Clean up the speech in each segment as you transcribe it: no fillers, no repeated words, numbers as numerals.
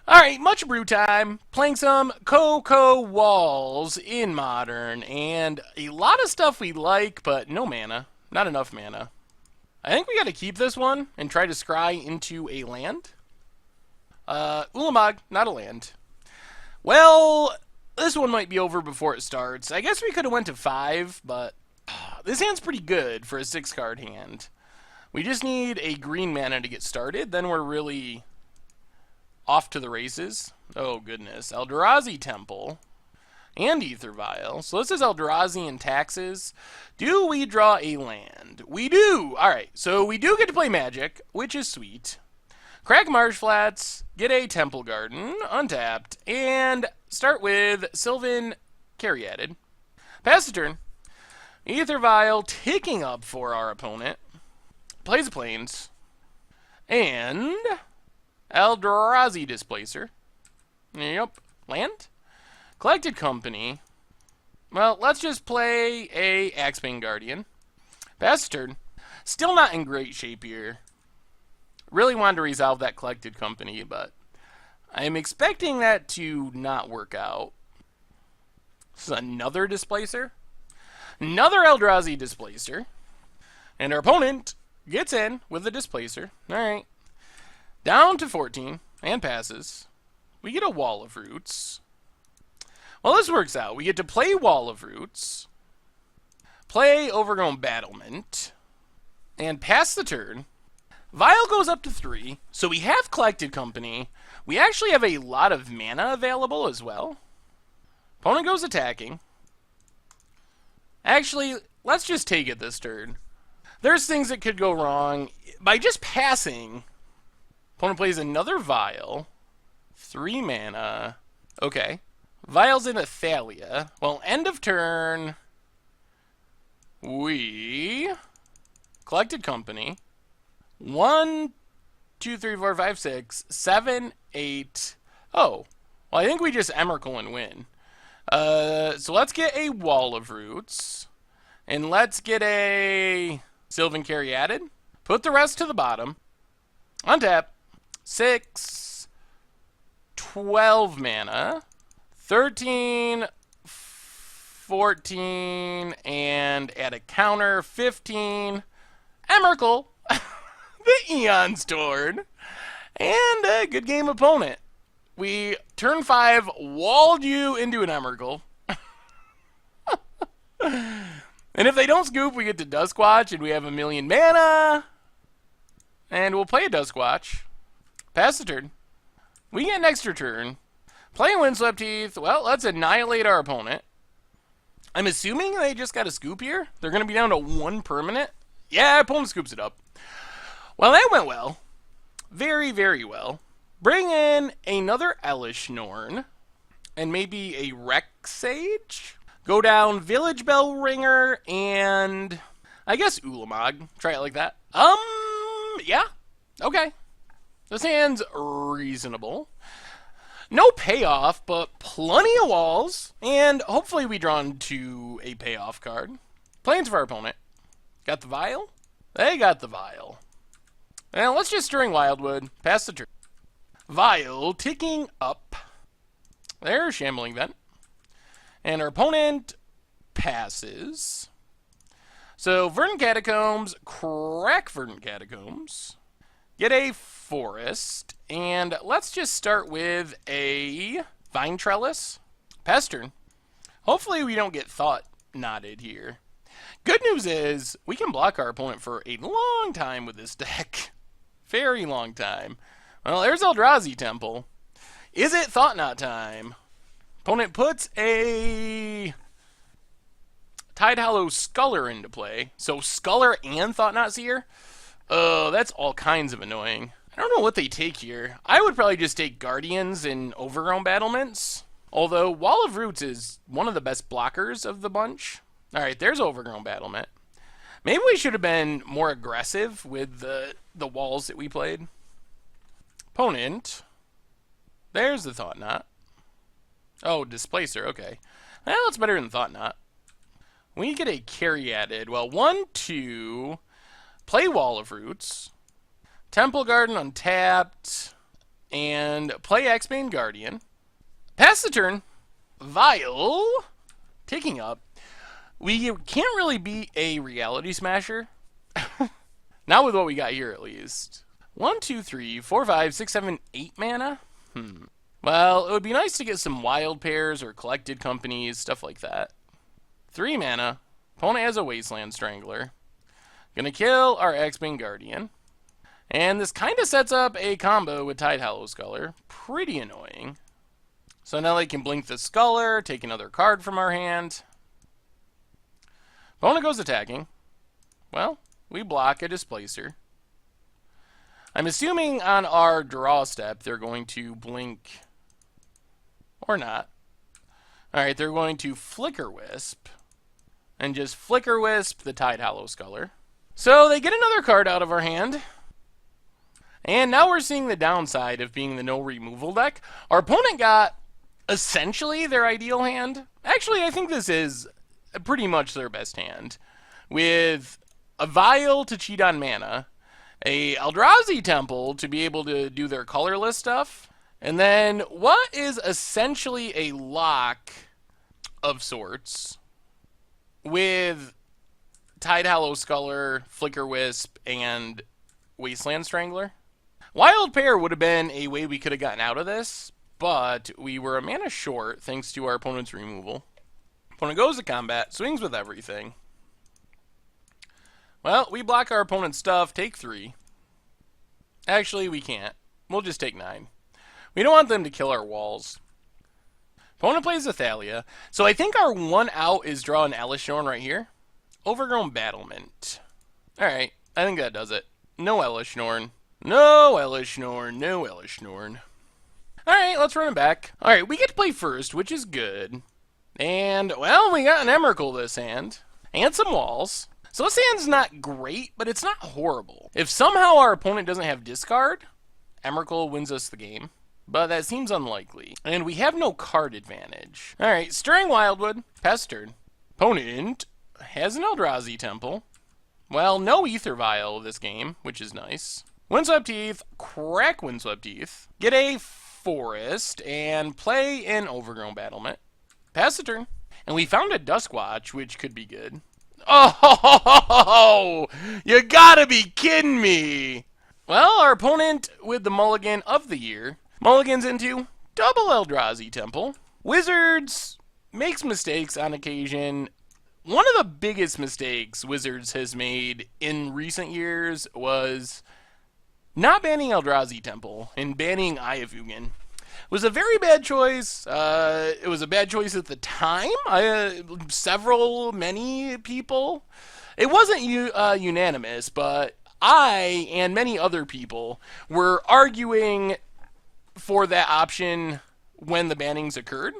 Alright, much brew time. Playing some CoCo Walls in Modern, and a lot of stuff we like, but no mana. Not enough mana. I think we gotta keep this one and try to scry into a land. Ulamog, not a land. Well, this one might be over before it starts. I guess we could have went to 5, but this hand's pretty good for a 6-card hand. We just need a green mana to get started, then we're really off to the races. Oh, goodness. Eldrazi Temple and Ether Vial. So this is Eldrazi and taxes. Do we draw a land? We do! Alright, so we do get to play Magic, which is sweet. Crack Marsh Flats, get a Temple Garden, untapped, and start with Sylvan Caryatid. Pass the turn. Ether Vial ticking up for our opponent. Plays the Plains. And Eldrazi Displacer. Yep. Land? Collected Company. Well, let's just play a Axebane Guardian. Pass the turn. Still not in great shape here. Really wanted to resolve that Collected Company, but I'm expecting that to not work out. This is another Displacer. Another Eldrazi Displacer. And our opponent gets in with the Displacer. Alright. Down to 14, and passes. We get a Wall of Roots. Well, this works out. We get to play Wall of Roots, play Overgrown Battlement, and pass the turn. Vial goes up to 3, so we have Collected Company. We actually have a lot of mana available as well. Opponent goes attacking. Actually, let's just take it this turn. There's things that could go wrong. By just passing, opponent plays another Vial. 3 mana. Okay. Vial's in a Thalia. Well, end of turn. We Collected Company. 1, 2, 3, 4, 5, 6, 7, 8. Oh. Well, I think we just Emrakul and win. So let's get a Wall of Roots. And let's get a Sylvan Caryatid. Put the rest to the bottom. Untap. 6, 12 mana. 13, 14, and add a counter. 15. Emrakul. The Eon's Torn. And a good game opponent. We, turn 5, walled you into an Emrakul. And if they don't scoop, we get to Duskwatch, and we have a million mana. And we'll play a Duskwatch. Pass the turn. We get an extra turn. Play Windswept Heath. Well, let's annihilate our opponent. I'm assuming they just got a scoop here. They're going to be down to 1 permanent. Yeah, opponent scoops it up. Well, that went well. Very, very well. Bring in another Elish Norn. And maybe a Rex Sage. Go down Village Bell Ringer and I guess Ulamog. Try it like that. Yeah. Okay. This hand's reasonable. No payoff, but plenty of walls. And hopefully we draw into a payoff card. Plans for our opponent. Got the Vial? They got the Vial. And let's just Stirring Wildwood. Pass the turn. Vial ticking up. There's Shambling Vent. And our opponent passes. So Verdant Catacombs, crack Verdant Catacombs. Get a Forest. And let's just start with a Vine Trellis. Pass turn. Hopefully we don't get Thought Knotted here. Good news is we can block our opponent for a long time with this deck. Very long time. Well, there's Eldrazi Temple. Is it Thought Knot time? Opponent puts a Tide Hollow Sculler into play. So Sculler and Thought Knot Seer? Oh, that's all kinds of annoying. I don't know what they take here. I would probably just take Guardians and Overgrown Battlements. Although Wall of Roots is one of the best blockers of the bunch. Alright, there's Overgrown Battlement. Maybe we should have been more aggressive with the walls that we played. Opponent. There's the Thought Knot. Oh, Displacer, okay. Well, it's better than Thought Knot. We get a Caryatid. Well, 1, 2. Play Wall of Roots. Temple Garden untapped. and play X-Bane Guardian. Pass the turn. Vial. Taking up. We can't really beat a Reality Smasher. Not with what we got here, at least. 1, 2, 3, 4, 5, 6, 7, 8 mana? Well, it would be nice to get some wild pairs or collected companies, stuff like that. 3 mana. Opponent has a Wasteland Strangler. Gonna kill our X-Bane Guardian. And this kind of sets up a combo with Tidehollow Sculler. Pretty annoying. So now they can blink the Sculler, take another card from our hand. Opponent goes attacking. Well, we block a Displacer. I'm assuming on our draw step they're going to blink, or not. Alright, they're going to Flicker Wisp, and just Flicker Wisp the Tidehollow Sculler. So they get another card out of our hand. And now we're seeing the downside of being the no removal deck. Our opponent got essentially their ideal hand. Actually, I think this is pretty much their best hand. With a Vial to cheat on mana, a Eldrazi Temple to be able to do their colorless stuff, and then what is essentially a lock of sorts with Tidehollow Sculler, Flicker Wisp, and Wasteland Strangler. Wild Pair would have been a way we could have gotten out of this, but we were a mana short thanks to our opponent's removal. Opponent goes to combat, swings with everything. Well, we block our opponent's stuff, take 3. Actually, we can't. We'll just take 9. We don't want them to kill our walls. Opponent plays Athalia. So I think our one out is draw an Elishnorn right here. Overgrown Battlement. Alright, I think that does it. No Elishnorn. No Elishnorn. No Elishnorn. Alright, let's run it back. Alright, we get to play first, which is good. And, well, we got an Emrakul this hand. And some walls. So this hand's not great, but it's not horrible. If somehow our opponent doesn't have discard, Emrakul wins us the game. But that seems unlikely. And we have no card advantage. Alright, Stirring Wildwood. Pass turn. Opponent has an Eldrazi Temple. Well, no Ether Vial this game, which is nice. Windswept Heath. Crack Windswept Heath. Get a Forest and play an Overgrown Battlement. Pass the turn. And we found a Duskwatch, which could be good. Oh, you gotta be kidding me. Well, our opponent with the mulligan of the year mulligans into double Eldrazi Temple. Wizards makes mistakes on occasion. One of the biggest mistakes Wizards has made in recent years was not banning Eldrazi Temple and banning Eye of Ugin. It was a very bad choice. It was a bad choice at the time. Many people. It wasn't unanimous, but I and many other people were arguing for that option when the bannings occurred.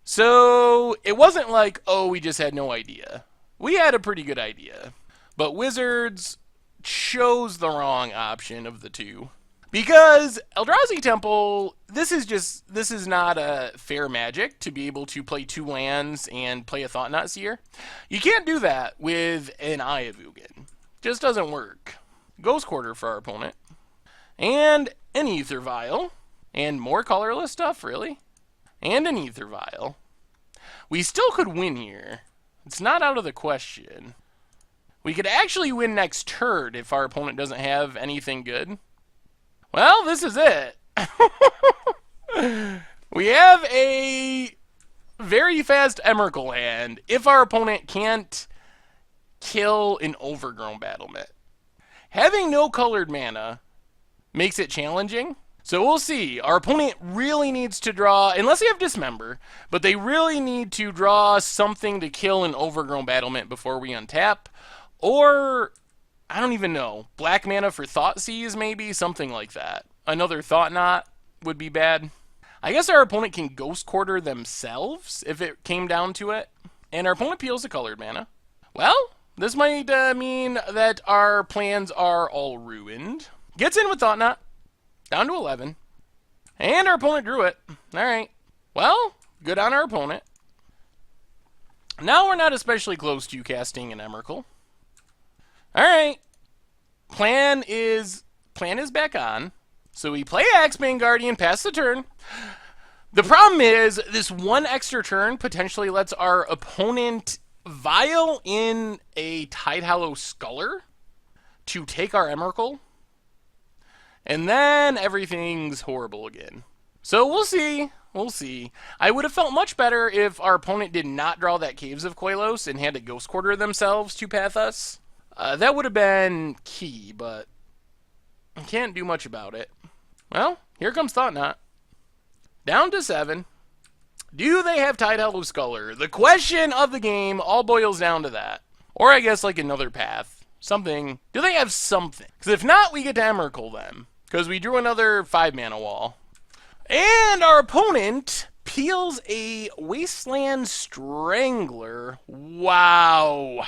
So it wasn't like, oh, we just had no idea. We had a pretty good idea. But Wizards chose the wrong option of the two. Because Eldrazi Temple, this is not a fair Magic to be able to play 2 lands and play a Thought-Knot Seer. You can't do that with an Eye of Ugin. Just doesn't work. Ghost Quarter for our opponent. And an Ether Vial. And more colorless stuff, really. And an Ether Vial. We still could win here. It's not out of the question. We could actually win next turn if our opponent doesn't have anything good. Well, this is it. We have a very fast Emrakul hand if our opponent can't kill an Overgrown Battlement. Having no colored mana makes it challenging. So we'll see. Our opponent really needs to draw, unless they have Dismember, but they really need to draw something to kill an Overgrown Battlement before we untap. Or, I don't even know, black mana for Thoughtseize maybe? Something like that. Another Thought-Knot would be bad. I guess our opponent can Ghost Quarter themselves if it came down to it. And our opponent peels the colored mana. Well, this might mean that our plans are all ruined. Gets in with Thought-Knot. Down to 11. And our opponent drew it. Alright. Well, good on our opponent. Now we're not especially close to casting an Emrakul. Alright. Plan is back on. So we play Axebane Guardian, pass the turn. The problem is, this one extra turn potentially lets our opponent vial in a Tidehallow Sculler to take our Emrakul. And then everything's horrible again. So we'll see. We'll see. I would have felt much better if our opponent did not draw that Caves of Koilos and had to Ghost Quarter themselves to path us. That would have been key, but I can't do much about it. Well, here comes Thought-Knot. Down to 7. Do they have Tidehallow Sculler? The question of the game all boils down to that. Or I guess like another path. Something. Do they have something? Because if not, we get to Emrakul them. Because we drew another 5-mana wall. And our opponent peels a Wasteland Strangler. Wow.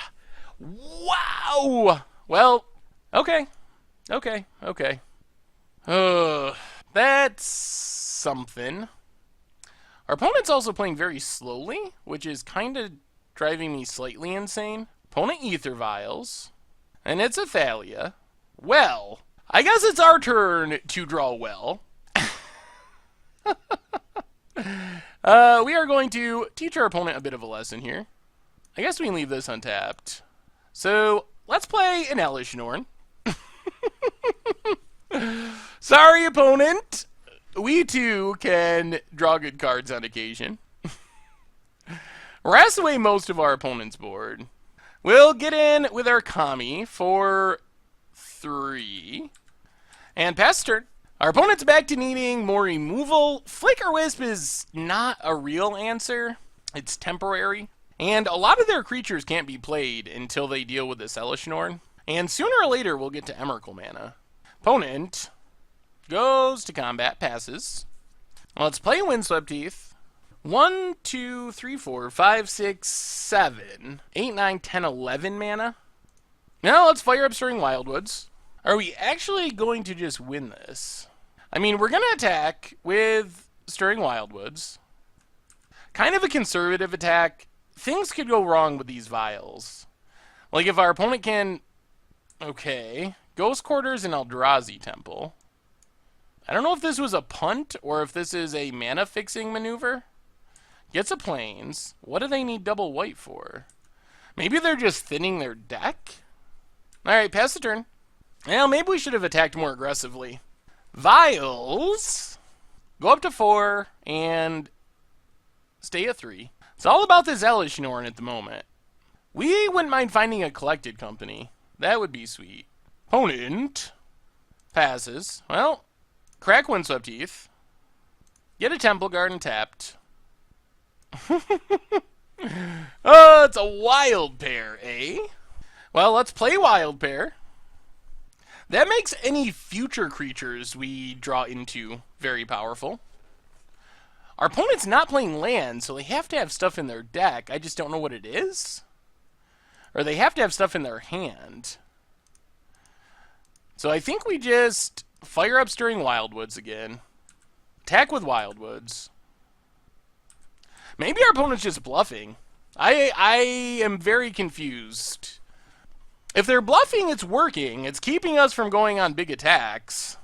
Wow. Well, okay. Okay. That's something. Our opponent's also playing very slowly, which is kind of driving me slightly insane. Opponent Ether Vials. And it's a Thalia. Well, I guess it's our turn to draw well. We are going to teach our opponent a bit of a lesson here. I guess we can leave this untapped. So, let's play an Elesh Norn. Sorry, opponent. We too can draw good cards on occasion. Harass away most of our opponent's board. We'll get in with our Kami for 3. And pass turn. Our opponent's back to needing more removal. Flicker Wisp is not a real answer. It's temporary. And a lot of their creatures can't be played until they deal with this Elesh Norn. And sooner or later, we'll get to Emrakul mana. Opponent goes to combat, passes. Let's play Windswept Teeth. 1, 2, 3, 4, 5, 6, 7, 8, 9, 10, 11 mana. Now let's fire up Stirring Wildwoods. Are we actually going to just win this? I mean, we're going to attack with Stirring Wildwoods. Kind of a conservative attack. Things could go wrong with these vials. Like if our opponent can... Okay. Ghost Quarters and Eldrazi Temple. I don't know if this was a punt or if this is a mana fixing maneuver. Gets a Plains. What do they need double white for? Maybe they're just thinning their deck? Alright, pass the turn. Well, maybe we should have attacked more aggressively. Vials. Go up to 4 and stay at 3. It's all about this Elesh Norn at the moment. We wouldn't mind finding a Collected Company. That would be sweet. Opponent passes. Well, crack Windswept Teeth. Get a Temple Garden tapped. Oh, it's a Wild Pair, eh? Well, let's play Wild Pair. That makes any future creatures we draw into very powerful. Our opponent's not playing land, so they have to have stuff in their deck. I just don't know what it is. Or they have to have stuff in their hand. So I think we just fire up Stirring Wildwoods again. Attack with Wildwoods. Maybe our opponent's just bluffing. I am very confused. If they're bluffing, it's working. It's keeping us from going on big attacks.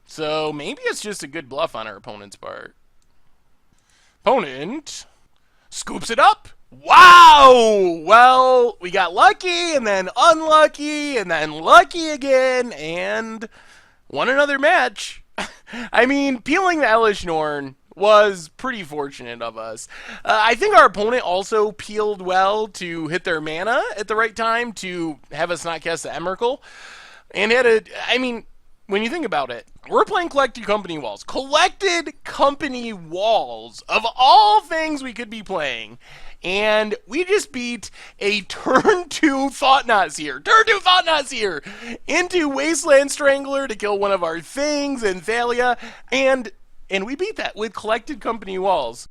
So maybe it's just a good bluff on our opponent's part. Opponent scoops it up. Wow! Well, we got lucky, and then unlucky, and then lucky again, and won another match. I mean, peeling the Elesh Norn was pretty fortunate of us. I think our opponent also peeled well to hit their mana at the right time to have us not cast the Emrakul. And had a, I mean, when you think about it, we're playing Collected Company Walls. Collected Company Walls, of all things we could be playing. And we just beat a turn 2 Thought-Knot Seer. Turn 2 Thought-Knot Seer into Wasteland Strangler to kill one of our things and Thalia. And we beat that with Collected Company Walls.